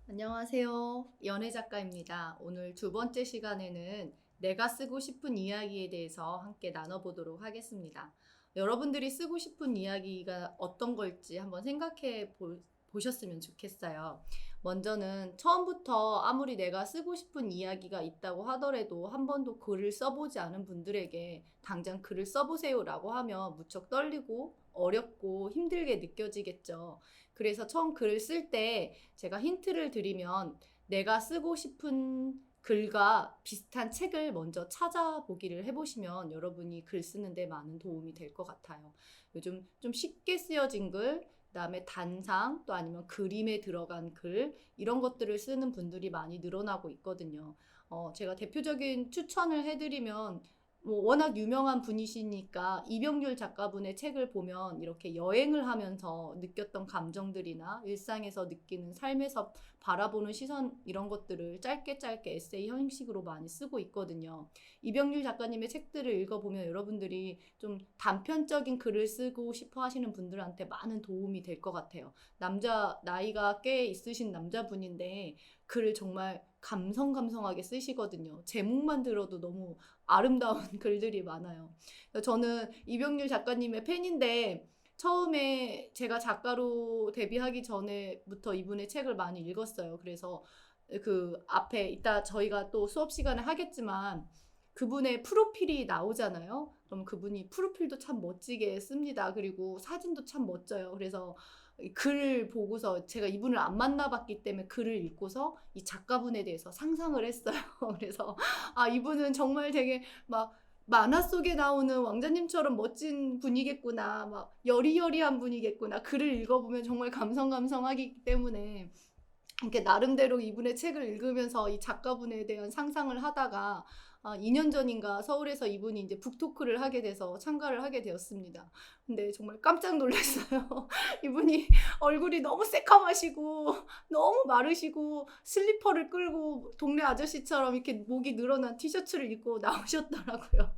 안녕하세요. 연애 작가입니다. 오늘 두 번째 시간에는 내가 쓰고 싶은 이야기에 대해서 함께 나눠보도록 하겠습니다. 여러분들이 쓰고 싶은 이야기가 어떤 걸지 한번 생각해 보셨으면 좋겠어요. 먼저는 처음부터 아무리 내가 쓰고 싶은 이야기가 있다고 하더라도 한 번도 글을 써보지 않은 분들에게 당장 글을 써보세요라고 하면 무척 떨리고 어렵고 힘들게 느껴지겠죠. 그래서 처음 글을 쓸 때 제가 힌트를 드리면 내가 쓰고 싶은 글과 비슷한 책을 먼저 찾아보기를 해보시면 여러분이 글 쓰는데 많은 도움이 될 것 같아요. 요즘 좀 쉽게 쓰여진 글, 그다음에 단상, 또 아니면 그림에 들어간 글, 이런 것들을 쓰는 분들이 많이 늘어나고 있거든요. 제가 대표적인 추천을 해드리면 워낙 유명한 분이시니까 이병률 작가분의 책을 보면 이렇게 여행을 하면서 느꼈던 감정들이나 일상에서 느끼는 삶에서 바라보는 시선 이런 것들을 짧게 짧게 에세이 형식으로 많이 쓰고 있거든요. 이병률 작가님의 책들을 읽어보면 여러분들이 좀 단편적인 글을 쓰고 싶어 하시는 분들한테 많은 도움이 될 것 같아요. 나이가 꽤 있으신 남자분인데 글을 정말 감성감성하게 쓰시거든요. 제목만 들어도 너무 아름다운 글들이 많아요. 저는 이병률 작가님의 팬인데 처음에 제가 작가로 데뷔하기 전에부터 이분의 책을 많이 읽었어요. 그래서 그 앞에 이따 저희가 또 수업 시간에 하겠지만 그분의 프로필이 나오잖아요. 그럼 그분이 프로필도 참 멋지게 씁니다. 그리고 사진도 참 멋져요. 그래서 글을 보고서 제가 이분을 안 만나봤기 때문에 글을 읽고서 이 작가분에 대해서 상상을 했어요. 그래서 이분은 정말 되게 막 만화 속에 나오는 왕자님처럼 멋진 분이겠구나, 막 여리여리한 분이겠구나. 글을 읽어보면 정말 감성감성하기 때문에 이렇게 나름대로 이분의 책을 읽으면서 이 작가분에 대한 상상을 하다가 2년 전인가 서울에서 이분이 이제 북토크를 하게 돼서 참가를 하게 되었습니다. 근데 정말 깜짝 놀랐어요. 이분이 얼굴이 너무 새까마시고 너무 마르시고 슬리퍼를 끌고 동네 아저씨처럼 이렇게 목이 늘어난 티셔츠를 입고 나오셨더라고요.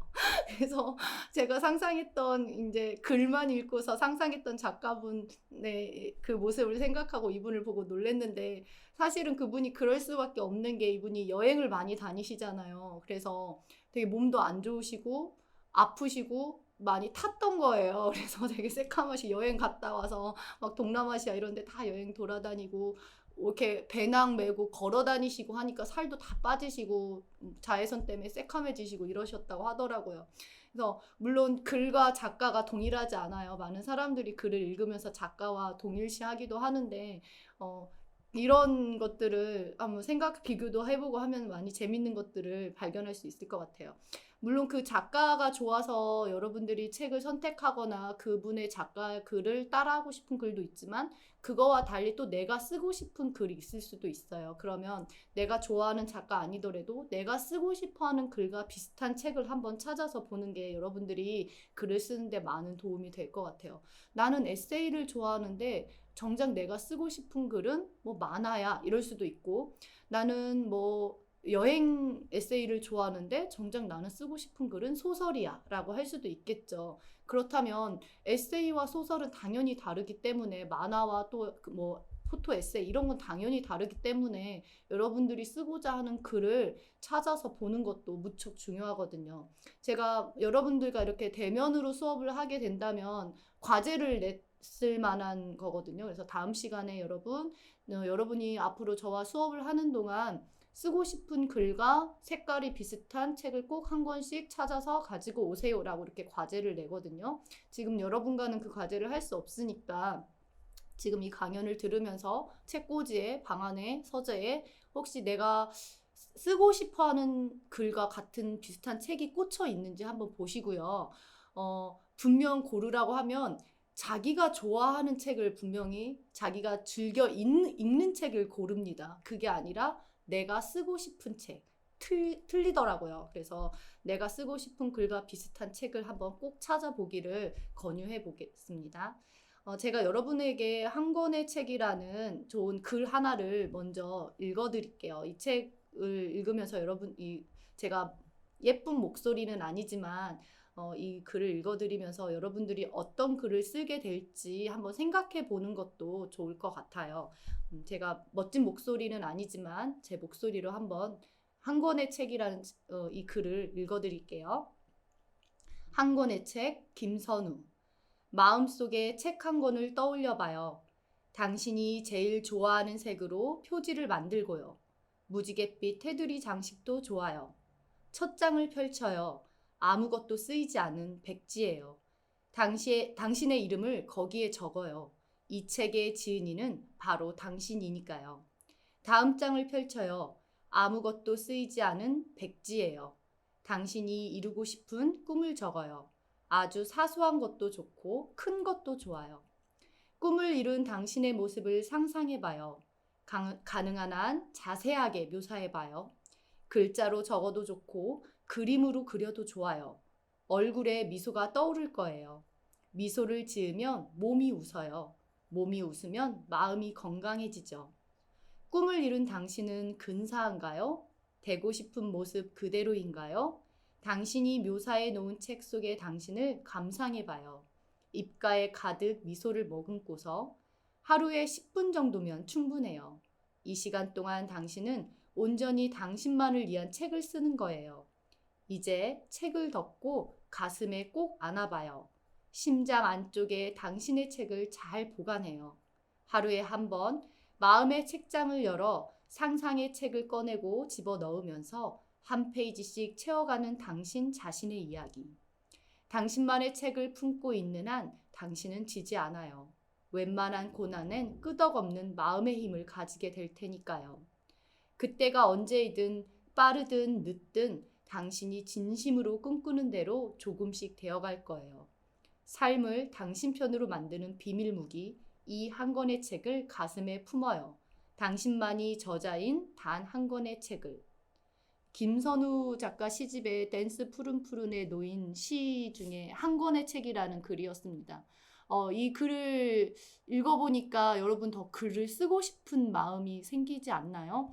그래서 제가 상상했던 이제 글만 읽고서 상상했던 작가분의 그 모습을 생각하고 이분을 보고 놀랐는데 사실은 그분이 그럴 수밖에 없는 게 이분이 여행을 많이 다니시잖아요. 그래서 되게 몸도 안 좋으시고 아프시고 많이 탔던 거예요. 그래서 되게 새카맣이 여행 갔다 와서 막 동남아시아 이런 데 다 여행 돌아다니고 이렇게 배낭 메고 걸어 다니시고 하니까 살도 다 빠지시고 자외선 때문에 새카매지시고 이러셨다고 하더라고요. 그래서 물론 글과 작가가 동일하지 않아요. 많은 사람들이 글을 읽으면서 작가와 동일시하기도 하는데 어, 이런 것들을 한번 생각 비교도 해보고 하면 많이 재밌는 것들을 발견할 수 있을 것 같아요. 물론 그 작가가 좋아서 여러분들이 책을 선택하거나 그분의 작가 글을 따라하고 싶은 글도 있지만 그거와 달리 또 내가 쓰고 싶은 글이 있을 수도 있어요. 그러면 내가 좋아하는 작가 아니더라도 내가 쓰고 싶어 하는 글과 비슷한 책을 한번 찾아서 보는 게 여러분들이 글을 쓰는데 많은 도움이 될 것 같아요. 나는 에세이를 좋아하는데 정작 내가 쓰고 싶은 글은 뭐 만화야 이럴 수도 있고 나는 뭐 여행 에세이를 좋아하는데 정작 나는 쓰고 싶은 글은 소설이야 라고 할 수도 있겠죠. 그렇다면 에세이와 소설은 당연히 다르기 때문에 만화와 또 뭐 포토 에세이 이런 건 당연히 다르기 때문에 여러분들이 쓰고자 하는 글을 찾아서 보는 것도 무척 중요하거든요. 제가 여러분들과 이렇게 대면으로 수업을 하게 된다면 과제를 냈을 만한 거거든요. 그래서 다음 시간에 여러분이 앞으로 저와 수업을 하는 동안 쓰고 싶은 글과 색깔이 비슷한 책을 꼭 한 권씩 찾아서 가지고 오세요라고 이렇게 과제를 내거든요. 지금 여러분과는 그 과제를 할 수 없으니까 지금 이 강연을 들으면서 책꽂이에, 방안에, 서재에 혹시 내가 쓰고 싶어 하는 글과 같은 비슷한 책이 꽂혀 있는지 한번 보시고요. 분명 고르라고 하면 자기가 좋아하는 책을 분명히 자기가 즐겨 읽는 책을 고릅니다. 그게 아니라 내가 쓰고 싶은 책. 틀리더라고요. 그래서 내가 쓰고 싶은 글과 비슷한 책을 한번 꼭 찾아보기를 권유해 보겠습니다. 제가 여러분에게 한 권의 책이라는 좋은 글 하나를 먼저 읽어드릴게요. 이 책을 읽으면서 제가 예쁜 목소리는 아니지만 이 글을 읽어드리면서 여러분들이 어떤 글을 쓰게 될지 한번 생각해 보는 것도 좋을 것 같아요. 제가 멋진 목소리는 아니지만 제 목소리로 한번 한 권의 책이라는 이 글을 읽어드릴게요. 한 권의 책, 김선우. 마음속에 책 한 권을 떠올려 봐요. 당신이 제일 좋아하는 색으로 표지를 만들고요. 무지갯빛 테두리 장식도 좋아요. 첫 장을 펼쳐요. 아무것도 쓰이지 않은 백지예요. 당신의 이름을 거기에 적어요. 이 책의 지은이는 바로 당신이니까요. 다음 장을 펼쳐요. 아무것도 쓰이지 않은 백지예요. 당신이 이루고 싶은 꿈을 적어요. 아주 사소한 것도 좋고 큰 것도 좋아요. 꿈을 이룬 당신의 모습을 상상해봐요. 가능한 한 자세하게 묘사해봐요. 글자로 적어도 좋고 그림으로 그려도 좋아요. 얼굴에 미소가 떠오를 거예요. 미소를 지으면 몸이 웃어요. 몸이 웃으면 마음이 건강해지죠. 꿈을 이룬 당신은 근사한가요? 되고 싶은 모습 그대로인가요? 당신이 묘사해 놓은 책 속의 당신을 감상해봐요. 입가에 가득 미소를 머금고서 하루에 10분 정도면 충분해요. 이 시간 동안 당신은 온전히 당신만을 위한 책을 쓰는 거예요. 이제 책을 덮고 가슴에 꼭 안아봐요. 심장 안쪽에 당신의 책을 잘 보관해요. 하루에 한 번 마음의 책장을 열어 상상의 책을 꺼내고 집어 넣으면서 한 페이지씩 채워가는 당신 자신의 이야기. 당신만의 책을 품고 있는 한 당신은 지지 않아요. 웬만한 고난엔 끄덕없는 마음의 힘을 가지게 될 테니까요. 그때가 언제이든 빠르든 늦든 당신이 진심으로 꿈꾸는 대로 조금씩 되어갈 거예요. 삶을 당신 편으로 만드는 비밀 무기, 이 한 권의 책을 가슴에 품어요. 당신만이 저자인 단 한 권의 책을. 김선우 작가 시집의 댄스 푸른푸른에 놓인 시 중에 한 권의 책이라는 글이었습니다. 이 글을 읽어보니까 여러분 더 글을 쓰고 싶은 마음이 생기지 않나요?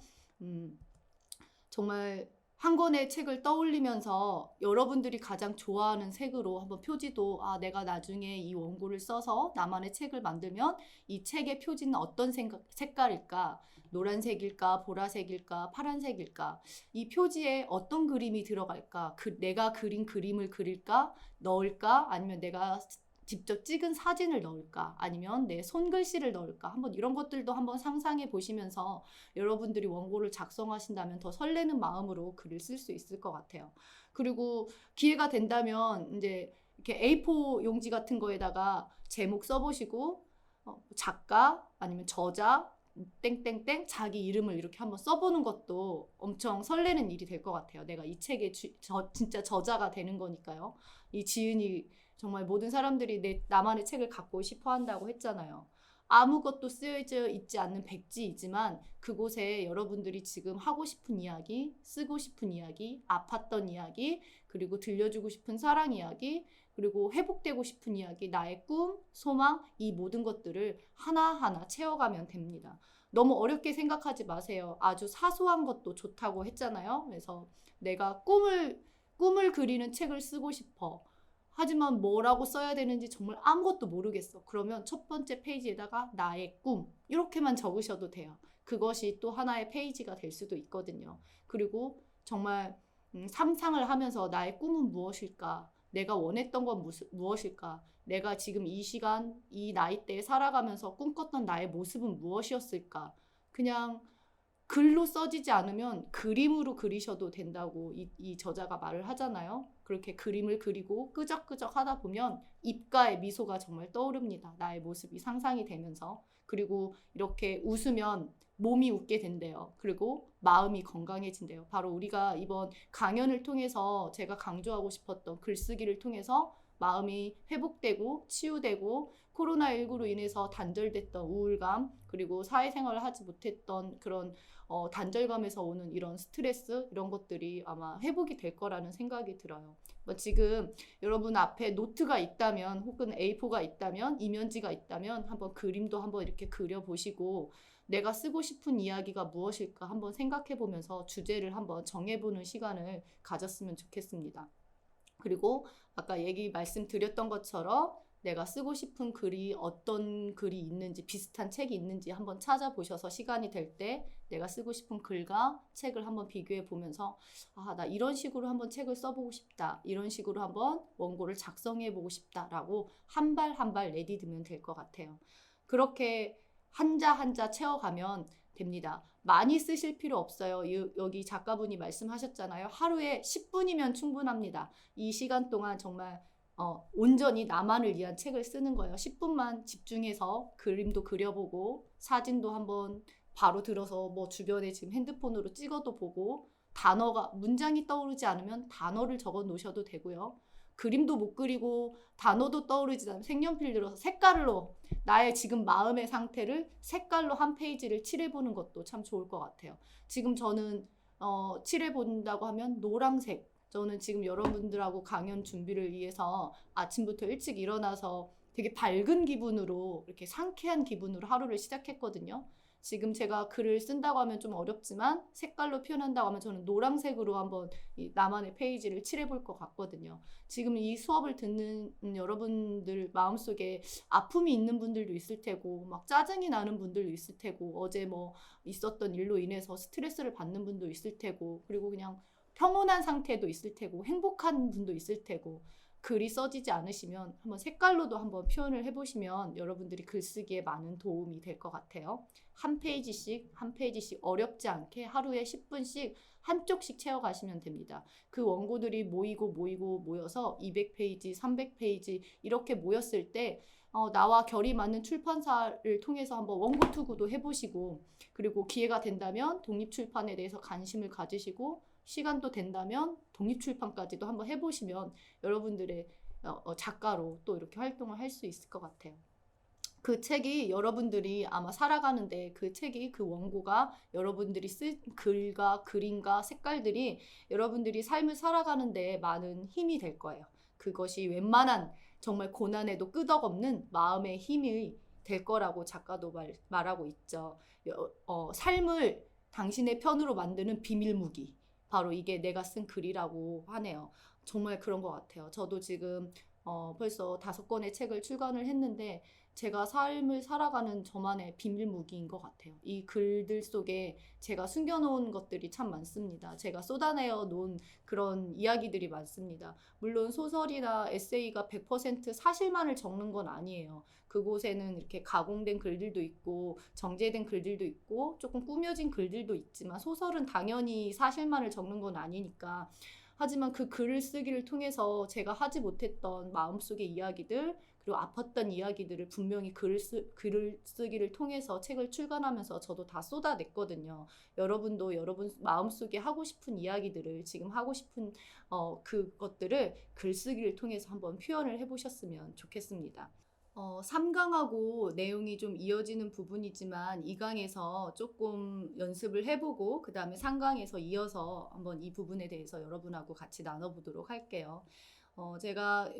정말 한 권의 책을 떠올리면서 여러분들이 가장 좋아하는 색으로 한번 표지도 내가 나중에 이 원고를 써서 나만의 책을 만들면 이 책의 표지는 어떤 색깔일까? 노란색일까? 보라색일까? 파란색일까? 이 표지에 어떤 그림이 들어갈까? 내가 그린 그림을 그릴까? 넣을까? 아니면 내가 직접 찍은 사진을 넣을까? 아니면 내 손글씨를 넣을까? 한번 이런 것들도 한번 상상해 보시면서 여러분들이 원고를 작성하신다면 더 설레는 마음으로 글을 쓸 수 있을 것 같아요. 그리고 기회가 된다면 이제 이렇게 A4 용지 같은 거에다가 제목 써보시고 작가 아니면 저자 땡땡땡 자기 이름을 이렇게 한번 써보는 것도 엄청 설레는 일이 될 것 같아요. 내가 이 책의 진짜 저자가 되는 거니까요. 이 지은이 정말 모든 사람들이 나만의 책을 갖고 싶어 한다고 했잖아요. 아무것도 쓰여져 있지 않는 백지이지만 그곳에 여러분들이 지금 하고 싶은 이야기, 쓰고 싶은 이야기, 아팠던 이야기, 그리고 들려주고 싶은 사랑 이야기, 그리고 회복되고 싶은 이야기, 나의 꿈, 소망, 이 모든 것들을 하나하나 채워가면 됩니다. 너무 어렵게 생각하지 마세요. 아주 사소한 것도 좋다고 했잖아요. 그래서 내가 꿈을 그리는 책을 쓰고 싶어. 하지만 뭐라고 써야 되는지 정말 아무것도 모르겠어. 그러면 첫 번째 페이지에다가 나의 꿈 이렇게만 적으셔도 돼요. 그것이 또 하나의 페이지가 될 수도 있거든요. 그리고 정말 상상을 하면서 나의 꿈은 무엇일까? 내가 원했던 건 무엇일까? 내가 지금 이 시간, 이 나이대에 살아가면서 꿈꿨던 나의 모습은 무엇이었을까? 그냥 글로 써지지 않으면 그림으로 그리셔도 된다고 이 저자가 말을 하잖아요. 그렇게 그림을 그리고 끄적끄적 하다 보면 입가에 미소가 정말 떠오릅니다. 나의 모습이 상상이 되면서. 그리고 이렇게 웃으면 몸이 웃게 된대요. 그리고 마음이 건강해진대요. 바로 우리가 이번 강연을 통해서 제가 강조하고 싶었던 글쓰기를 통해서 마음이 회복되고 치유되고 코로나19로 인해서 단절됐던 우울감 그리고 사회생활을 하지 못했던 그런 단절감에서 오는 이런 스트레스 이런 것들이 아마 회복이 될 거라는 생각이 들어요. 지금 여러분 앞에 노트가 있다면 혹은 A4가 있다면 이면지가 있다면 한번 그림도 한번 이렇게 그려보시고 내가 쓰고 싶은 이야기가 무엇일까 한번 생각해 보면서 주제를 한번 정해보는 시간을 가졌으면 좋겠습니다. 그리고 아까 말씀드렸던 것처럼 내가 쓰고 싶은 글이 어떤 글이 있는지, 비슷한 책이 있는지 한번 찾아보셔서 시간이 될 때 내가 쓰고 싶은 글과 책을 한번 비교해 보면서 나 이런 식으로 한번 책을 써보고 싶다. 이런 식으로 한번 원고를 작성해 보고 싶다라고 한 발 한 발 내디디면 될 것 같아요. 그렇게 한자 한자 채워가면 됩니다. 많이 쓰실 필요 없어요. 여기 작가분이 말씀하셨잖아요. 하루에 10분이면 충분합니다. 이 시간 동안 정말 온전히 나만을 위한 책을 쓰는 거예요. 10분만 집중해서 그림도 그려보고 사진도 한번 바로 들어서 뭐 주변에 지금 핸드폰으로 찍어도 보고 문장이 떠오르지 않으면 단어를 적어 놓으셔도 되고요. 그림도 못 그리고 단어도 떠오르지 않으면 색연필 들어서 색깔로 나의 지금 마음의 상태를 색깔로 한 페이지를 칠해보는 것도 참 좋을 것 같아요. 지금 저는 칠해본다고 하면 노란색. 저는 지금 여러분들하고 강연 준비를 위해서 아침부터 일찍 일어나서 되게 밝은 기분으로 이렇게 상쾌한 기분으로 하루를 시작했거든요. 지금 제가 글을 쓴다고 하면 좀 어렵지만 색깔로 표현한다고 하면 저는 노란색으로 한번 나만의 페이지를 칠해볼 것 같거든요. 지금 이 수업을 듣는 여러분들 마음속에 아픔이 있는 분들도 있을 테고 막 짜증이 나는 분들도 있을 테고 어제 뭐 있었던 일로 인해서 스트레스를 받는 분도 있을 테고 그리고 그냥 평온한 상태도 있을 테고 행복한 분도 있을 테고 글이 써지지 않으시면 한번 색깔로도 한번 표현을 해보시면 여러분들이 글쓰기에 많은 도움이 될 것 같아요. 한 페이지씩 어렵지 않게 하루에 10분씩 한쪽씩 채워가시면 됩니다. 그 원고들이 모여서 200페이지, 300페이지 이렇게 모였을 때 나와 결이 맞는 출판사를 통해서 한번 원고 투구도 해보시고 그리고 기회가 된다면 독립출판에 대해서 관심을 가지시고 시간도 된다면 독립출판까지도 한번 해보시면 여러분들의 작가로 또 이렇게 활동을 할 수 있을 것 같아요. 그 책이 여러분들이 아마 살아가는데 그 원고가 여러분들이 쓴 글과 그림과 색깔들이 여러분들이 삶을 살아가는데 많은 힘이 될 거예요. 그것이 웬만한 정말 고난에도 끄덕없는 마음의 힘이 될 거라고 작가도 말하고 있죠. 삶을 당신의 편으로 만드는 비밀무기. 바로 이게 내가 쓴 글이라고 하네요. 정말 그런 것 같아요. 저도 지금 벌써 5권의 책을 출간을 했는데 제가 삶을 살아가는 저만의 비밀무기인 것 같아요. 이 글들 속에 제가 숨겨놓은 것들이 참 많습니다. 제가 쏟아내어 놓은 그런 이야기들이 많습니다. 물론 소설이나 에세이가 100% 사실만을 적는 건 아니에요. 그곳에는 이렇게 가공된 글들도 있고 정제된 글들도 있고 조금 꾸며진 글들도 있지만 소설은 당연히 사실만을 적는 건 아니니까 하지만 그 글을 쓰기를 통해서 제가 하지 못했던 마음속의 이야기들 그리고 아팠던 이야기들을 분명히 글을 쓰기를 통해서 책을 출간하면서 저도 다 쏟아냈거든요. 여러분도 여러분 마음속에 하고 싶은 이야기들을 지금 하고 싶은 그것들을 글쓰기를 통해서 한번 표현을 해보셨으면 좋겠습니다. 3강하고 내용이 좀 이어지는 부분이지만 2강에서 조금 연습을 해보고 그 다음에 3강에서 이어서 한번 이 부분에 대해서 여러분하고 같이 나눠보도록 할게요. 제가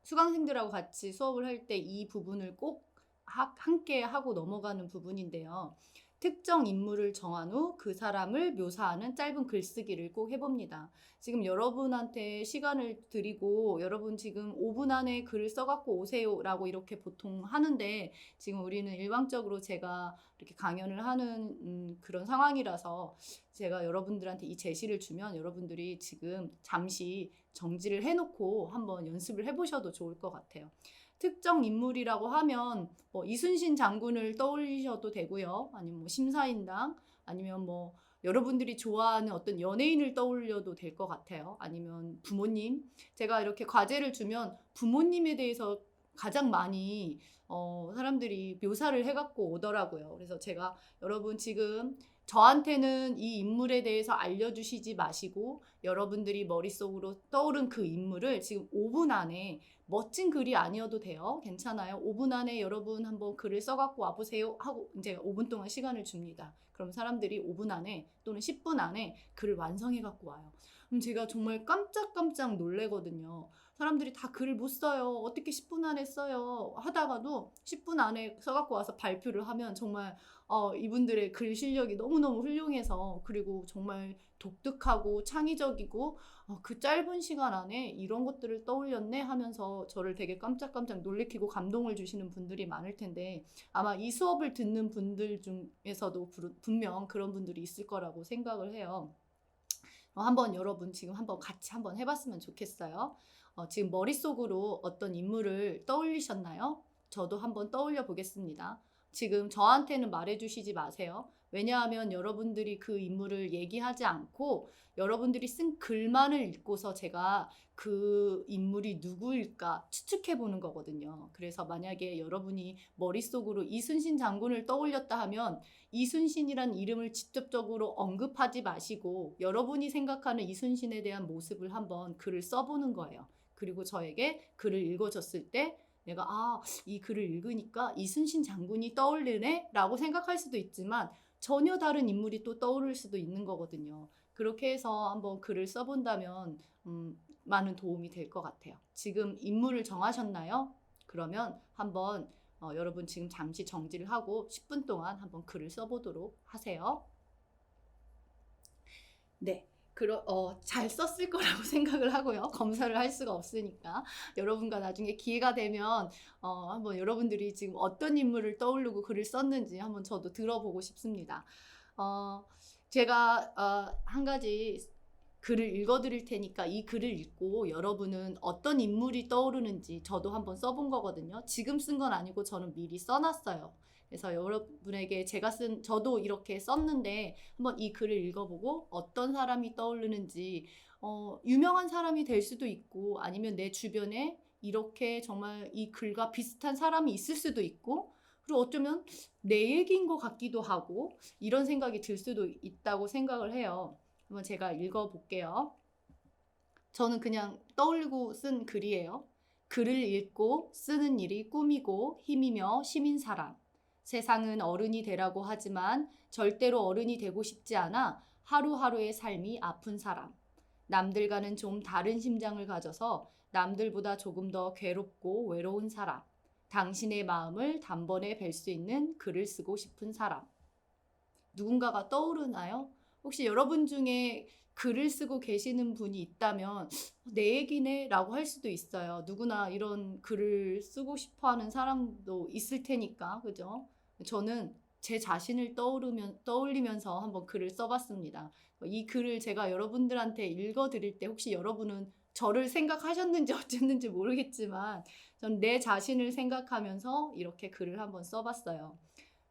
수강생들하고 같이 수업을 할 때 이 부분을 꼭 함께 하고 넘어가는 부분인데요. 특정 인물을 정한 후 그 사람을 묘사하는 짧은 글쓰기를 꼭 해봅니다. 지금 여러분한테 시간을 드리고 여러분 지금 5분 안에 글을 써갖고 오세요 라고 이렇게 보통 하는데 지금 우리는 일방적으로 제가 이렇게 강연을 하는 그런 상황이라서 제가 여러분들한테 이 제시를 주면 여러분들이 지금 잠시 정지를 해놓고 한번 연습을 해보셔도 좋을 것 같아요. 특정 인물이라고 하면 뭐 이순신 장군을 떠올리셔도 되고요. 아니면 뭐 심사인당 아니면 뭐 여러분들이 좋아하는 어떤 연예인을 떠올려도 될 것 같아요. 아니면 부모님. 제가 이렇게 과제를 주면 부모님에 대해서 가장 많이 사람들이 묘사를 해갖고 오더라고요. 그래서 제가 여러분 지금 저한테는 이 인물에 대해서 알려주시지 마시고 여러분들이 머릿속으로 떠오른 그 인물을 지금 5분 안에 멋진 글이 아니어도 돼요. 괜찮아요. 5분 안에 여러분 한번 글을 써갖고 와보세요 하고 이제 5분 동안 시간을 줍니다. 그럼 사람들이 5분 안에 또는 10분 안에 글을 완성해갖고 와요. 그럼 제가 정말 깜짝깜짝 놀래거든요. 사람들이 다 글을 못 써요. 어떻게 10분 안에 써요? 하다가도 10분 안에 써갖고 와서 발표를 하면 정말 이분들의 글 실력이 너무너무 훌륭해서, 그리고 정말 독특하고 창의적이고 그 짧은 시간 안에 이런 것들을 떠올렸네 하면서 저를 되게 깜짝깜짝 놀래키고 감동을 주시는 분들이 많을 텐데, 아마 이 수업을 듣는 분들 중에서도 분명 그런 분들이 있을 거라고 생각을 해요. 한번 여러분 지금 한번 같이 한번 해봤으면 좋겠어요. 지금 머릿속으로 어떤 인물을 떠올리셨나요? 저도 한번 떠올려 보겠습니다. 지금 저한테는 말해주시지 마세요. 왜냐하면 여러분들이 그 인물을 얘기하지 않고 여러분들이 쓴 글만을 읽고서 제가 그 인물이 누구일까 추측해 보는 거거든요. 그래서 만약에 여러분이 머릿속으로 이순신 장군을 떠올렸다 하면 이순신이란 이름을 직접적으로 언급하지 마시고 여러분이 생각하는 이순신에 대한 모습을 한번 글을 써보는 거예요. 그리고 저에게 글을 읽어줬을 때 내가 이 글을 읽으니까 이순신 장군이 떠올리네 라고 생각할 수도 있지만 전혀 다른 인물이 또 떠오를 수도 있는 거거든요. 그렇게 해서 한번 글을 써본다면 많은 도움이 될 것 같아요. 지금 인물을 정하셨나요? 그러면 한번 여러분 지금 잠시 정지를 하고 10분 동안 한번 글을 써보도록 하세요. 네. 잘 썼을 거라고 생각을 하고요. 검사를 할 수가 없으니까. 여러분과 나중에 기회가 되면 한번 여러분들이 지금 어떤 인물을 떠오르고 글을 썼는지 한번 저도 들어보고 싶습니다. 제가 한 가지 글을 읽어드릴 테니까 이 글을 읽고 여러분은 어떤 인물이 떠오르는지 저도 한번 써본 거거든요. 지금 쓴 건 아니고 저는 미리 써놨어요. 그래서 여러분에게 저도 이렇게 썼는데 한번 이 글을 읽어보고 어떤 사람이 떠오르는지, 유명한 사람이 될 수도 있고 아니면 내 주변에 이렇게 정말 이 글과 비슷한 사람이 있을 수도 있고, 그리고 어쩌면 내 얘기인 것 같기도 하고 이런 생각이 들 수도 있다고 생각을 해요. 한번 제가 읽어볼게요. 저는 그냥 떠올리고 쓴 글이에요. 글을 읽고 쓰는 일이 꿈이고 힘이며 심인 사람. 세상은 어른이 되라고 하지만 절대로 어른이 되고 싶지 않아 하루하루의 삶이 아픈 사람. 남들과는 좀 다른 심장을 가져서 남들보다 조금 더 괴롭고 외로운 사람. 당신의 마음을 단번에 뵐 수 있는 글을 쓰고 싶은 사람. 누군가가 떠오르나요? 혹시 여러분 중에 글을 쓰고 계시는 분이 있다면 내 얘기네 라고 할 수도 있어요. 누구나 이런 글을 쓰고 싶어 하는 사람도 있을 테니까, 그죠? 저는 제 자신을 떠올리면서 한번 글을 써봤습니다. 이 글을 제가 여러분들한테 읽어드릴 때 혹시 여러분은 저를 생각하셨는지 어쨌는지 모르겠지만 전 내 자신을 생각하면서 이렇게 글을 한번 써봤어요.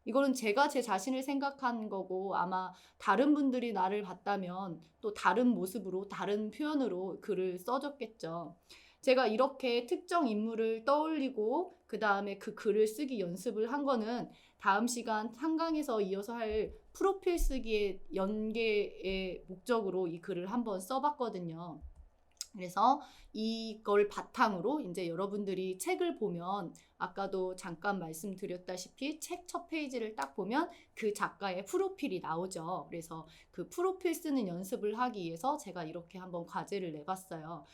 이거는 제가 제 자신을 생각한 거고 아마 다른 분들이 나를 봤다면 또 다른 모습으로 다른 표현으로 글을 써줬겠죠. 제가 이렇게 특정 인물을 떠올리고 그 다음에 그 글을 쓰기 연습을 한 거는 다음 시간 한강에서 이어서 할 프로필 쓰기의 연계의 목적으로 이 글을 한번 써봤거든요. 그래서 이걸 바탕으로 이제 여러분들이 책을 보면 아까도 잠깐 말씀드렸다시피 책 첫 페이지를 딱 보면 그 작가의 프로필이 나오죠. 그래서 그 프로필 쓰는 연습을 하기 위해서 제가 이렇게 한번 과제를 내봤어요.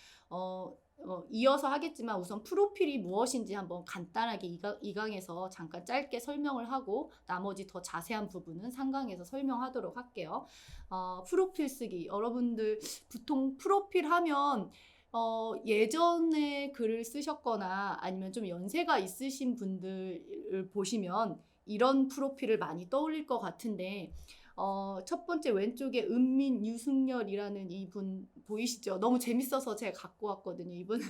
이어서 하겠지만 우선 프로필이 무엇인지 한번 간단하게 이 강에서 잠깐 짧게 설명을 하고 나머지 더 자세한 부분은 3강에서 설명하도록 할게요. 프로필 쓰기. 여러분들 보통 프로필 하면 예전에 글을 쓰셨거나 아니면 좀 연세가 있으신 분들을 보시면 이런 프로필을 많이 떠올릴 것 같은데 첫 번째 왼쪽에 은민 유승열이라는 이분 보이시죠? 너무 재밌어서 제가 갖고 왔거든요. 이분은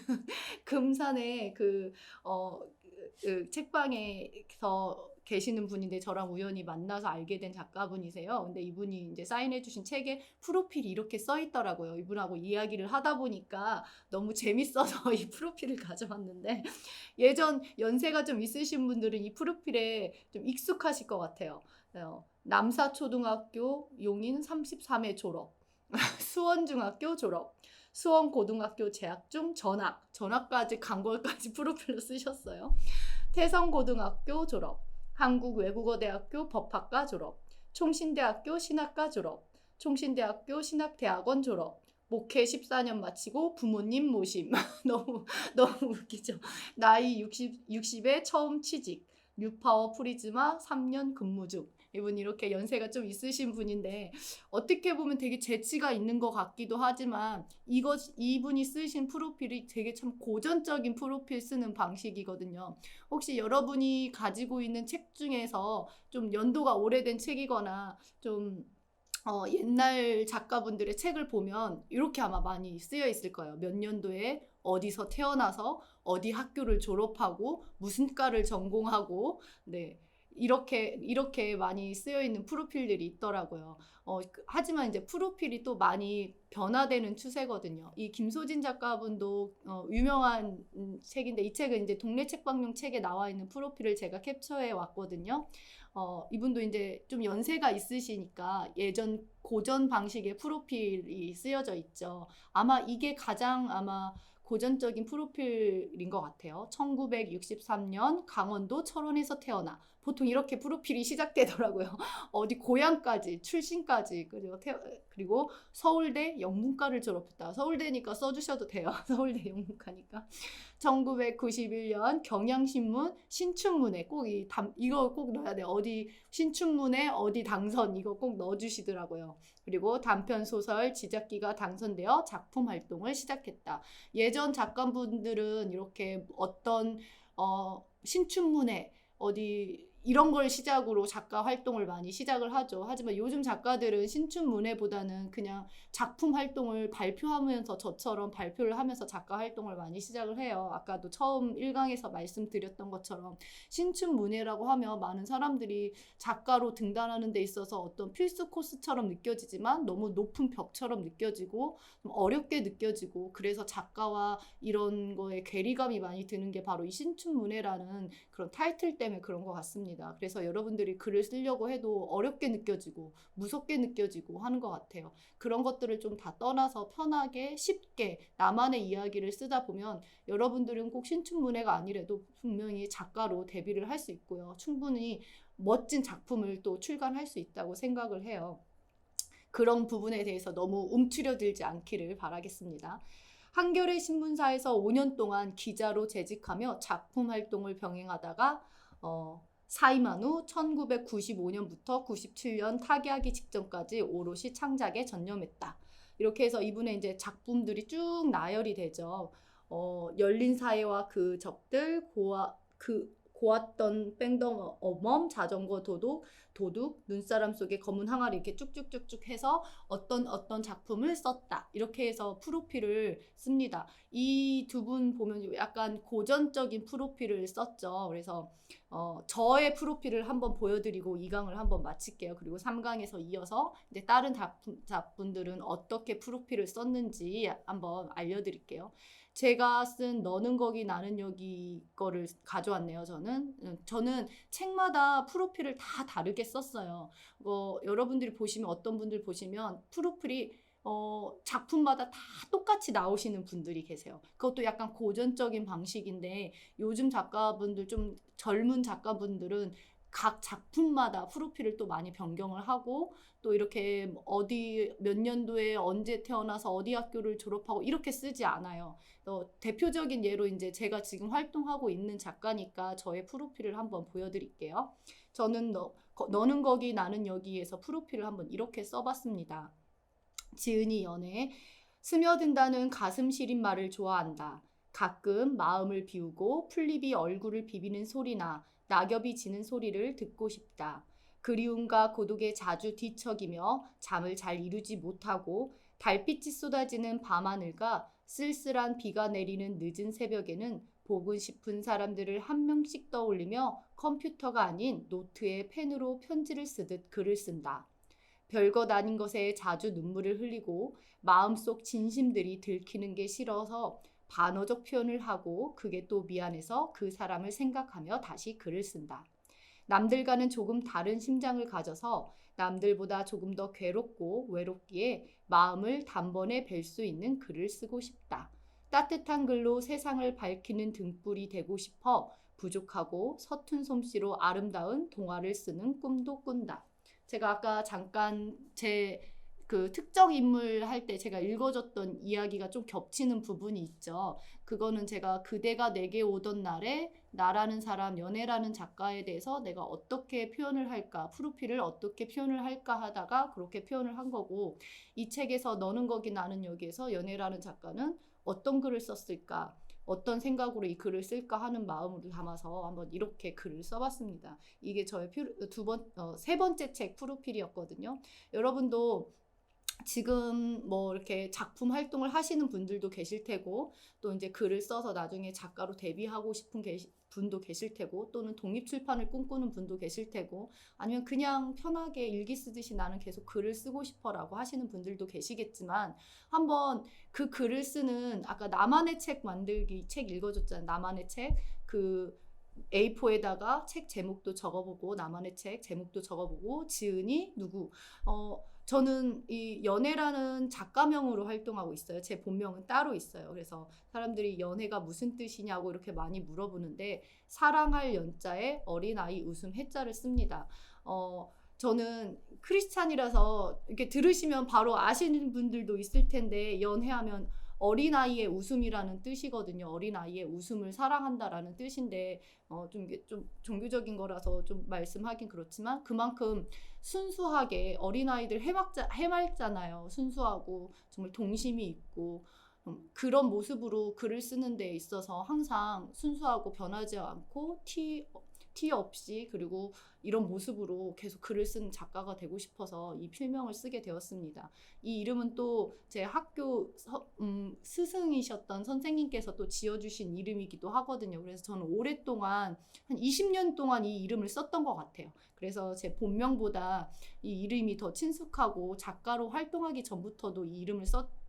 금산에 그 책방에서 계시는 분인데 저랑 우연히 만나서 알게 된 작가분이세요. 근데 이분이 이제 사인해주신 책에 프로필이 이렇게 써 있더라고요. 이분하고 이야기를 하다 보니까 너무 재밌어서 이 프로필을 가져왔는데 예전 연세가 좀 있으신 분들은 이 프로필에 좀 익숙하실 것 같아요. 남사초등학교 용인 33회 졸업, 수원중학교 졸업, 수원고등학교 재학 중 전학까지 간 걸까지 프로필로 쓰셨어요. 태성고등학교 졸업, 한국외국어대학교 법학과 졸업, 총신대학교 신학과 졸업, 총신대학교 신학대학원 졸업, 목회 14년 마치고 부모님 모심. 너무 웃기죠. 나이 60에 처음 취직. 뉴파워 프리즈마 3년 근무 중. 이분 이렇게 연세가 좀 있으신 분인데 어떻게 보면 되게 재치가 있는 것 같기도 하지만 이분이 쓰신 프로필이 되게 참 고전적인 프로필 쓰는 방식이거든요. 혹시 여러분이 가지고 있는 책 중에서 좀 연도가 오래된 책이거나 좀 옛날 작가분들의 책을 보면 이렇게 아마 많이 쓰여 있을 거예요. 몇 년도에 어디서 태어나서 어디 학교를 졸업하고 무슨 과를 전공하고 네. 이렇게 많이 쓰여 있는 프로필들이 있더라고요. 하지만 이제 프로필이 또 많이 변화되는 추세거든요. 이 김소진 작가분도 유명한 책인데 이 책은 이제 동네 책방용 책에 나와 있는 프로필을 제가 캡처해 왔거든요. 이분도 이제 좀 연세가 있으시니까 예전 고전 방식의 프로필이 쓰여져 있죠. 아마 이게 가장 아마 고전적인 프로필인 것 같아요. 1963년 강원도 철원에서 태어나. 보통 이렇게 프로필이 시작되더라고요. 어디 고향까지, 출신까지, 그리고 서울대 영문과를 졸업했다. 서울대니까 써주셔도 돼요. 서울대 영문과니까. 1991년 경향신문 신춘문예 이거 꼭 넣어야 돼. 어디 신춘문예 어디 당선 이거 꼭 넣어주시더라고요. 그리고 단편 소설 지작기가 당선되어 작품 활동을 시작했다. 예전 작가분들은 이렇게 어떤 신춘문예 어디 이런 걸 시작으로 작가 활동을 많이 시작을 하죠. 하지만 요즘 작가들은 신춘문예보다는 그냥 작품 활동을 발표하면서 저처럼 발표를 하면서 작가 활동을 많이 시작을 해요. 아까도 처음 1강에서 말씀드렸던 것처럼 신춘문예라고 하면 많은 사람들이 작가로 등단하는 데 있어서 어떤 필수 코스처럼 느껴지지만 너무 높은 벽처럼 느껴지고 좀 어렵게 느껴지고 그래서 작가와 이런 거에 괴리감이 많이 드는 게 바로 이 신춘문예라는 그런 타이틀 때문에 그런 것 같습니다. 그래서 여러분들이 글을 쓰려고 해도 어렵게 느껴지고 무섭게 느껴지고 하는 것 같아요. 그런 것들을 좀 다 떠나서 편하게 쉽게 나만의 이야기를 쓰다 보면 여러분들은 꼭 신춘문예가 아니래도 분명히 작가로 데뷔를 할 수 있고요. 충분히 멋진 작품을 또 출간할 수 있다고 생각을 해요. 그런 부분에 대해서 너무 움츠려들지 않기를 바라겠습니다. 한겨레 신문사에서 5년 동안 기자로 재직하며 작품 활동을 병행하다가 사임한 후 1995년부터 97년 타계하기 직전까지 오롯이 창작에 전념했다. 이렇게 해서 이분의 이제 작품들이 쭉 나열이 되죠. 열린 사회와 그 적들, 고왔던 뺑덕어멈, 자전거 도둑, 눈사람 속의 검은 항아리 이렇게 쭉쭉쭉쭉 해서 어떤 작품을 썼다. 이렇게 해서 프로필을 씁니다. 이 두 분 보면 약간 고전적인 프로필을 썼죠. 그래서 저의 프로필을 한번 보여드리고 2강을 한번 마칠게요. 그리고 3강에서 이어서 이제 다른 작품들은 어떻게 프로필을 썼는지 한번 알려드릴게요. 제가 쓴 너는 거기 나는 여기 거를 가져왔네요. 저는 책마다 프로필을 다 다르게 썼어요. 여러분들이 보시면 어떤 분들 보시면 프로필이 작품마다 다 똑같이 나오시는 분들이 계세요. 그것도 약간 고전적인 방식인데 요즘 작가분들 좀 젊은 작가분들은 각 작품마다 프로필을 또 많이 변경을 하고 또 이렇게 어디 몇 년도에 언제 태어나서 어디 학교를 졸업하고 이렇게 쓰지 않아요. 대표적인 예로 이제 제가 지금 활동하고 있는 작가니까 저의 프로필을 한번 보여드릴게요. 저는 너는 거기 나는 여기에서 프로필을 한번 이렇게 써봤습니다. 지은이 연애 스며든다는 가슴 시린 말을 좋아한다. 가끔 마음을 비우고 풀잎이 얼굴을 비비는 소리나 낙엽이 지는 소리를 듣고 싶다. 그리움과 고독에 자주 뒤척이며 잠을 잘 이루지 못하고 달빛이 쏟아지는 밤하늘과 쓸쓸한 비가 내리는 늦은 새벽에는 보고 싶은 사람들을 한 명씩 떠올리며 컴퓨터가 아닌 노트에 펜으로 편지를 쓰듯 글을 쓴다. 별것 아닌 것에 자주 눈물을 흘리고 마음속 진심들이 들키는 게 싫어서 반어적 표현을 하고 그게 또 미안해서 그 사람을 생각하며 다시 글을 쓴다. 남들과는 조금 다른 심장을 가져서 남들보다 조금 더 괴롭고 외롭기에 마음을 단번에 뵐 수 있는 글을 쓰고 싶다. 따뜻한 글로 세상을 밝히는 등불이 되고 싶어 부족하고 서툰 솜씨로 아름다운 동화를 쓰는 꿈도 꾼다. 제가 아까 잠깐 제 그 특정 인물 할 때 제가 읽어줬던 이야기가 좀 겹치는 부분이 있죠. 그거는 제가 그대가 내게 오던 날에 나라는 사람, 연애라는 작가에 대해서 내가 어떻게 표현을 할까, 프로필을 어떻게 표현을 할까 하다가 그렇게 표현을 한 거고, 이 책에서 너는 거기 나는 여기에서 연애라는 작가는 어떤 글을 썼을까, 어떤 생각으로 이 글을 쓸까 하는 마음을 담아서 한번 이렇게 글을 써봤습니다. 이게 저의 세 번째 책 프로필이었거든요. 여러분도 지금 뭐 이렇게 작품 활동을 하시는 분들도 계실 테고, 또 이제 글을 써서 나중에 작가로 데뷔하고 싶은 분도 계실 테고, 또는 독립출판을 꿈꾸는 분도 계실 테고, 아니면 그냥 편하게 일기 쓰듯이 나는 계속 글을 쓰고 싶어라고 하시는 분들도 계시겠지만, 한번 그 글을 쓰는, 아까 나만의 책 만들기 책 읽어줬잖아요. 나만의 책, 그 A4에다가 책 제목도 적어보고, 나만의 책 제목도 적어보고, 지은이 누구, 저는 이 연애라는 작가명으로 활동하고 있어요. 제 본명은 따로 있어요. 그래서 사람들이 연애가 무슨 뜻이냐고 이렇게 많이 물어보는데, 사랑할 연자에 어린아이 웃음 해자를 씁니다. 저는 크리스찬이라서 이렇게 들으시면 바로 아시는 분들도 있을 텐데, 연애하면 어린아이의 웃음이라는 뜻이거든요. 어린아이의 웃음을 사랑한다라는 뜻인데, 좀 종교적인 거라서 좀 말씀하긴 그렇지만, 그만큼 순수하게, 어린아이들 해맑잖아요. 순수하고 정말 동심이 있고, 그런 모습으로 글을 쓰는 데 있어서 항상 순수하고 변하지 않고 티 없이, 그리고 이런 모습으로 계속 글을 쓰는 작가가 되고 싶어서 이 필명을 쓰게 되었습니다. 이 이름은 또 제 학교 스승이셨던 선생님께서 또 지어주신 이름이기도 하거든요. 그래서 저는 오랫동안, 한 20년 동안 이 이름을 썼던 것 같아요. 그래서 제 본명보다 이 이름이 더 친숙하고, 작가로 활동하기 전부터도 이 이름을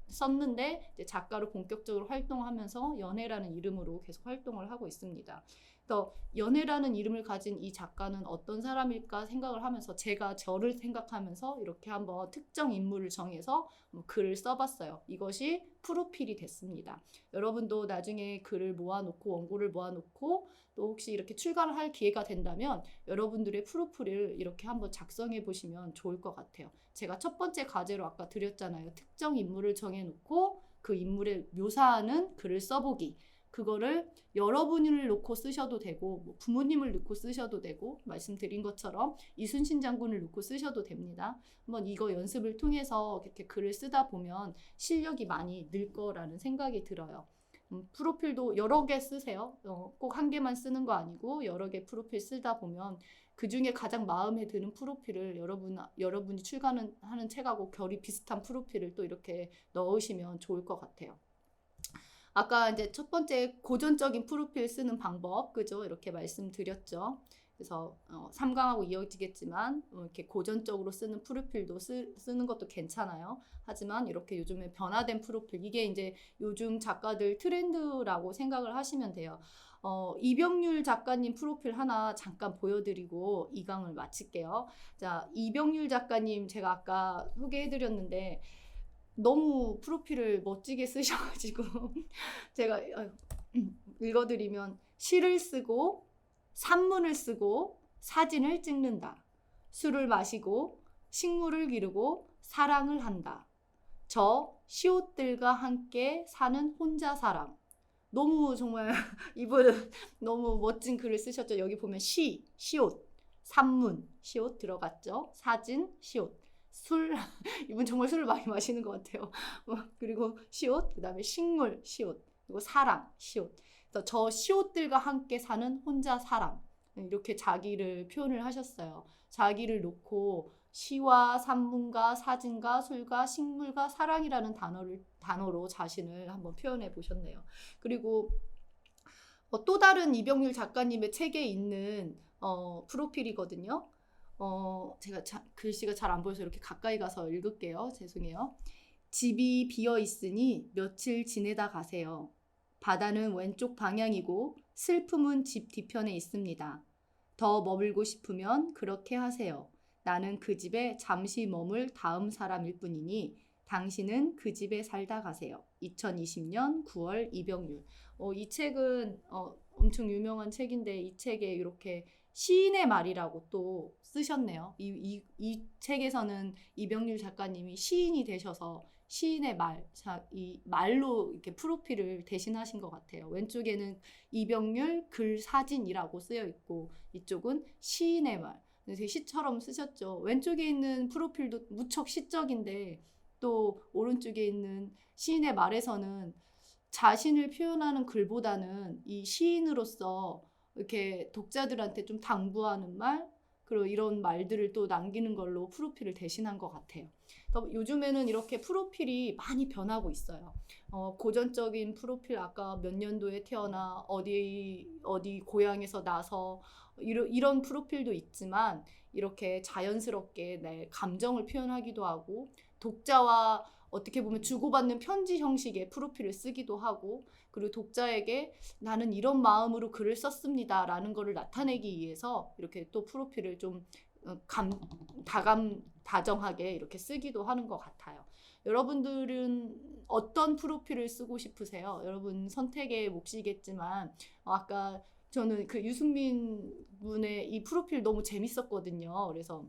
썼는데, 이제 작가로 본격적으로 활동하면서 연애라는 이름으로 계속 활동을 하고 있습니다. 또 연애라는 이름을 가진 이 작가는 어떤 사람일까 생각을 하면서, 제가 저를 생각하면서 이렇게 한번 특정 인물을 정해서 글을 써봤어요. 이것이 프로필이 됐습니다. 여러분도 나중에 글을 모아놓고, 원고를 모아놓고, 또 혹시 이렇게 출간을 할 기회가 된다면 여러분들의 프로필을 이렇게 한번 작성해 보시면 좋을 것 같아요. 제가 첫 번째 과제로 아까 드렸잖아요. 특정 인물을 정해놓고 그 인물을 묘사하는 글을 써보기. 그거를 여러분을 놓고 쓰셔도 되고, 뭐 부모님을 놓고 쓰셔도 되고, 말씀드린 것처럼 이순신 장군을 놓고 쓰셔도 됩니다. 한번 이거 연습을 통해서 이렇게 글을 쓰다 보면 실력이 많이 늘 거라는 생각이 들어요. 프로필도 여러 개 쓰세요. 꼭 한 개만 쓰는 거 아니고 여러 개 프로필 쓰다 보면 그 중에 가장 마음에 드는 프로필을 여러분이 출간하는 책하고 결이 비슷한 프로필을 또 이렇게 넣으시면 좋을 것 같아요. 아까 이제 첫 번째 고전적인 프로필 쓰는 방법, 그죠? 이렇게 말씀드렸죠. 그래서 3강하고 이어지겠지만 이렇게 고전적으로 쓰는 프로필도 쓰는 것도 괜찮아요. 하지만 이렇게 요즘에 변화된 프로필, 이게 이제 요즘 작가들 트렌드라고 생각을 하시면 돼요. 이병률 작가님 프로필 하나 잠깐 보여드리고 2강을 마칠게요. 자, 이병률 작가님 제가 아까 소개해드렸는데 너무 프로필을 멋지게 쓰셔가지고 제가 읽어드리면, 시를 쓰고 산문을 쓰고 사진을 찍는다. 술을 마시고 식물을 기르고 사랑을 한다. 저 시옷들과 함께 사는 혼자 사람. 너무 정말 이분은 너무 멋진 글을 쓰셨죠. 여기 보면 시옷, 산문, 시옷 들어갔죠. 사진, 시옷. 술, 이분 정말 술을 많이 마시는 것 같아요. 그리고 시옷, 그 다음에 식물, 시옷, 그리고 사랑, 시옷. 그래서 저 시옷들과 함께 사는 혼자 사람, 이렇게 자기를 표현을 하셨어요. 자기를 놓고 시와 산문과 사진과 술과 식물과 사랑이라는 단어로 자신을 한번 표현해 보셨네요. 그리고 또 다른 이병률 작가님의 책에 있는 프로필이거든요. 제가 글씨가 잘 안 보여서 이렇게 가까이 가서 읽을게요. 죄송해요. 집이 비어 있으니 며칠 지내다 가세요. 바다는 왼쪽 방향이고 슬픔은 집 뒤편에 있습니다. 더 머물고 싶으면 그렇게 하세요. 나는 그 집에 잠시 머물 다음 사람일 뿐이니 당신은 그 집에 살다 가세요. 2020년 9월 이병률. 이 책은 엄청 유명한 책인데 이 책에 이렇게 시인의 말이라고 또 쓰셨네요. 이 책에서는 이병률 작가님이 시인이 되셔서 시인의 말, 이 말로 이렇게 프로필을 대신하신 것 같아요. 왼쪽에는 이병률 글 사진이라고 쓰여 있고 이쪽은 시인의 말. 되게 시처럼 쓰셨죠. 왼쪽에 있는 프로필도 무척 시적인데 또 오른쪽에 있는 시인의 말에서는 자신을 표현하는 글보다는 이 시인으로서 이렇게 독자들한테 좀 당부하는 말, 그리고 이런 말들을 또 남기는 걸로 프로필을 대신한 것 같아요. 요즘에는 이렇게 프로필이 많이 변하고 있어요. 고전적인 프로필, 아까 몇 년도에 태어나 어디 고향에서 나서 이런 프로필도 있지만 이렇게 자연스럽게 내 감정을 표현하기도 하고 독자와 어떻게 보면 주고받는 편지 형식의 프로필을 쓰기도 하고 그리고 독자에게 나는 이런 마음으로 글을 썼습니다 라는 거를 나타내기 위해서 이렇게 또 프로필을 좀 다정하게 이렇게 쓰기도 하는 것 같아요. 여러분들은 어떤 프로필을 쓰고 싶으세요? 여러분 선택의 몫이겠지만 아까 저는 그 유승민 분의 이 프로필 너무 재밌었거든요. 그래서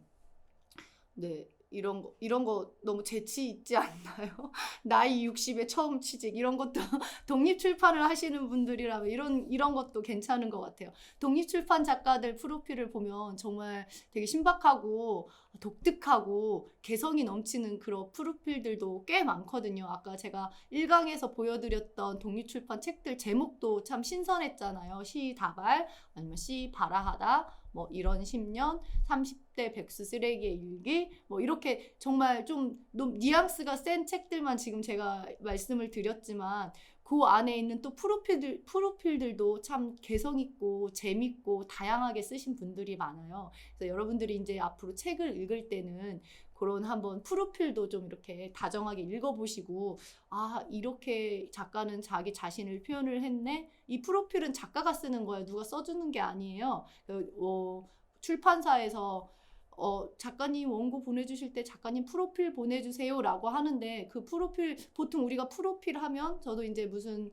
네. 이런 거 너무 재치 있지 않나요? 나이 60에 처음 취직 이런 것도 독립 출판을 하시는 분들이라면 이런 것도 괜찮은 것 같아요. 독립 출판 작가들 프로필을 보면 정말 되게 신박하고 독특하고 개성이 넘치는 그런 프로필들도 꽤 많거든요. 아까 제가 1강에서 보여드렸던 독립 출판 책들 제목도 참 신선했잖아요. 시 다발 아니면 시 발아하다 뭐 이런 10년, 30대 백수 쓰레기의 일기 뭐 이렇게 정말 좀 뉘앙스가 센 책들만 지금 제가 말씀을 드렸지만 그 안에 있는 또 프로필들도 참 개성 있고 재밌고 다양하게 쓰신 분들이 많아요. 그래서 여러분들이 이제 앞으로 책을 읽을 때는 그런 한번 프로필도 좀 이렇게 다정하게 읽어보시고 아 이렇게 작가는 자기 자신을 표현을 했네. 이 프로필은 작가가 쓰는 거예요. 누가 써주는 게 아니에요. 출판사에서 작가님 원고 보내주실 때 작가님 프로필 보내주세요 라고 하는데 그 프로필 보통 우리가 프로필 하면 저도 이제 무슨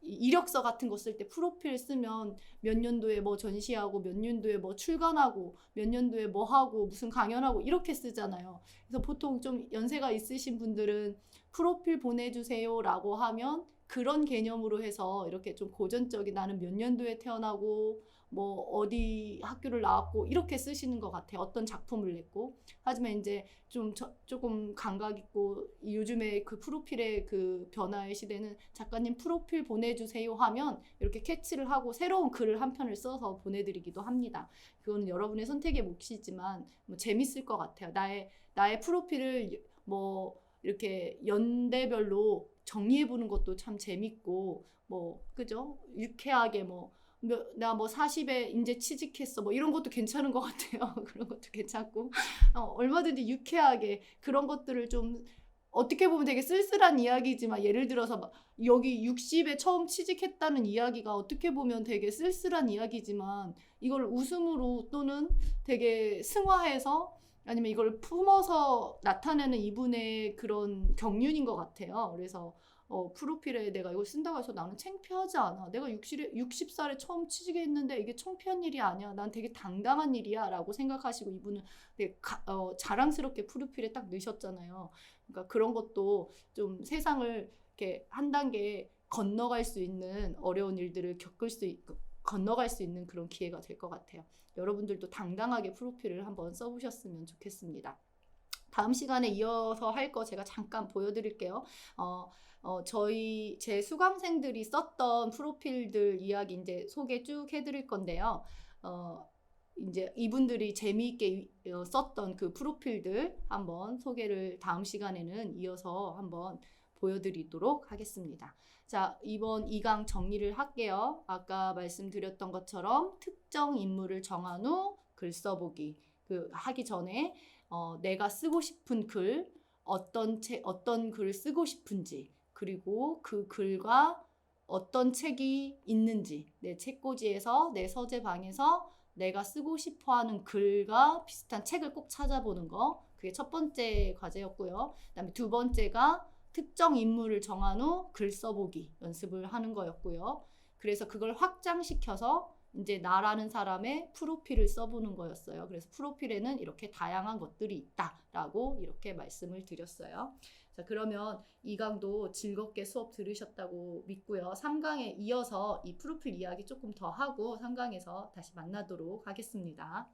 이력서 같은 거 쓸 때 프로필 쓰면 몇 년도에 뭐 전시하고 몇 년도에 뭐 출간하고 몇 년도에 뭐 하고 무슨 강연하고 이렇게 쓰잖아요. 그래서 보통 좀 연세가 있으신 분들은 프로필 보내주세요 라고 하면 그런 개념으로 해서 이렇게 좀 고전적인 나는 몇 년도에 태어나고 뭐 어디 학교를 나왔고 이렇게 쓰시는 것 같아요. 어떤 작품을 냈고. 하지만 이제 조금 감각 있고 요즘에 그 프로필의 그 변화의 시대는 작가님 프로필 보내주세요 하면 이렇게 캐치를 하고 새로운 글을 한 편을 써서 보내드리기도 합니다. 그거는 여러분의 선택의 몫이지만 뭐 재밌을 것 같아요. 나의 프로필을 뭐 이렇게 연대별로 정리해보는 것도 참 재밌고 뭐 그죠? 유쾌하게 나 40에 이제 취직했어 뭐 이런 것도 괜찮은 것 같아요. 그런 것도 괜찮고 얼마든지 유쾌하게 그런 것들을 좀 어떻게 보면 되게 쓸쓸한 이야기지만 예를 들어서 여기 60에 처음 취직했다는 이야기가 어떻게 보면 되게 쓸쓸한 이야기지만 이걸 웃음으로 또는 되게 승화해서 아니면 이걸 품어서 나타내는 이분의 그런 경륜인 것 같아요. 그래서 프로필에 내가 이걸 쓴다고 해서 나는 창피하지 않아. 내가 60살에 처음 취직했는데 이게 창피한 일이 아니야. 난 되게 당당한 일이야 라고 생각하시고 이분은 되게 자랑스럽게 프로필에 딱 넣으셨잖아요. 그러니까 그런 것도 좀 세상을 이렇게 한 단계 건너갈 수 있는 어려운 일들을 건너갈 수 있는 그런 기회가 될 것 같아요. 여러분들도 당당하게 프로필을 한번 써보셨으면 좋겠습니다. 다음 시간에 이어서 할 거 제가 잠깐 보여드릴게요. 제 수강생들이 썼던 프로필들 이야기 이제 소개 쭉 해드릴 건데요. 이제 이분들이 재미있게 썼던 그 프로필들 한번 소개를 다음 시간에는 이어서 한번 보여드리도록 하겠습니다. 자, 이번 2강 정리를 할게요. 아까 말씀드렸던 것처럼 특정 인물을 정한 후 글 써보기 하기 전에 내가 쓰고 싶은 글, 어떤 글을 쓰고 싶은지, 그리고 그 글과 어떤 책이 있는지, 내 책꽂이에서, 내 서재방에서 내가 쓰고 싶어하는 글과 비슷한 책을 꼭 찾아보는 거. 그게 첫 번째 과제였고요. 그다음에 두 번째가 특정 인물을 정한 후 글 써보기 연습을 하는 거였고요. 그래서 그걸 확장시켜서 이제 나라는 사람의 프로필을 써보는 거였어요. 그래서 프로필에는 이렇게 다양한 것들이 있다라고 이렇게 말씀을 드렸어요. 자, 그러면 2강도 즐겁게 수업 들으셨다고 믿고요. 3강에 이어서 이 프로필 이야기 조금 더 하고 3강에서 다시 만나도록 하겠습니다.